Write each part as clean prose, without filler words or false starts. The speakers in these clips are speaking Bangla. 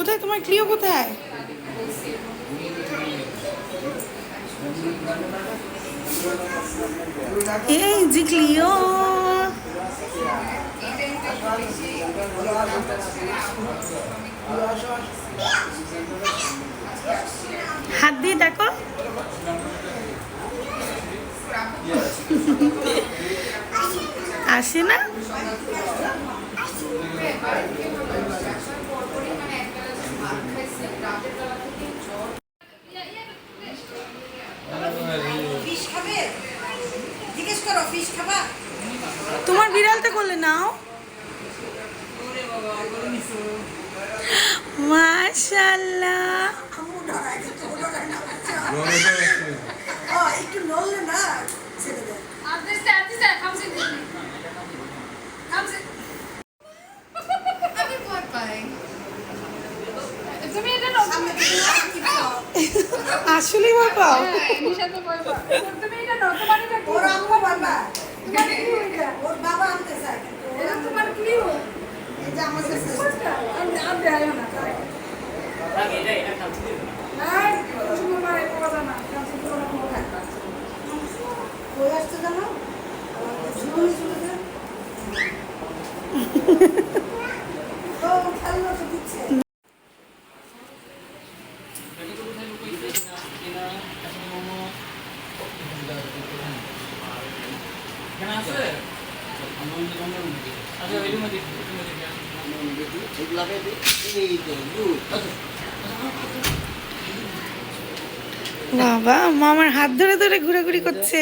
কোথায় তোমার ক্লিও কোথায়? এই যে ক্লিও, হাত দিয়ে দেখো। আসে না? তোমার বিড়ালটা করলে নাও। মাশাআল্লাহ। একটু নড়লে না ছেড়ে দেয়। আমি ভয় পাই। তুমি এটা আসলেই ভয় পাও? তুমি এটা নাও, তোমার এটা ওর আম্মু বাবা, তোমার কি হইছে? ওর বাবা আনতে চায়, এটা তোমার কি হই? এই যে আমার কাছে আমি আইও না তাই আগে এটা খাচ্ছি না। এই তুমি মারে কথা না, কাছে তো না কথা। কই আসছে জানো? ঝুলি ঝুলি দে। ও খেলনা তো দিচ্ছে। বাবা, মামার হাত ধরে ধরে ঘোরাঘুরি করছে।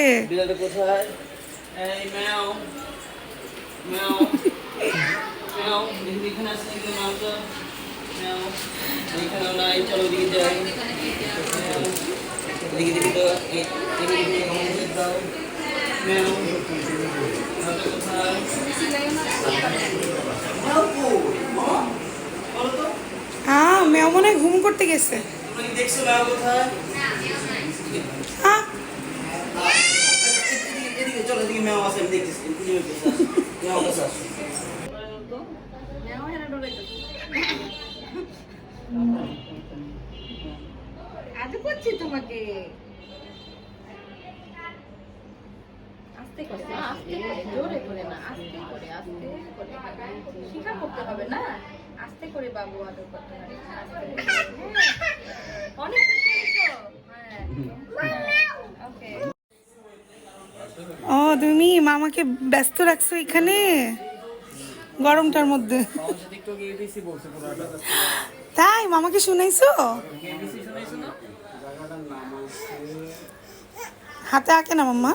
হ্যাঁ, মেও মনে হয় ঘুম করতে গেছে। হ্যাঁ, তোমাকে আস্তে করে জোরে করে না, আস্তে করে শিখা করতে হবে না, আস্তে করে বাবু আদর করতে হবে। অনেক ওকে। ও তুমি মামাকে ব্যস্ত রাখছো এখানে গরমটার মধ্যে। তাই মামাকে শুনাইছো? হাতে আঁকে না মাম্মা।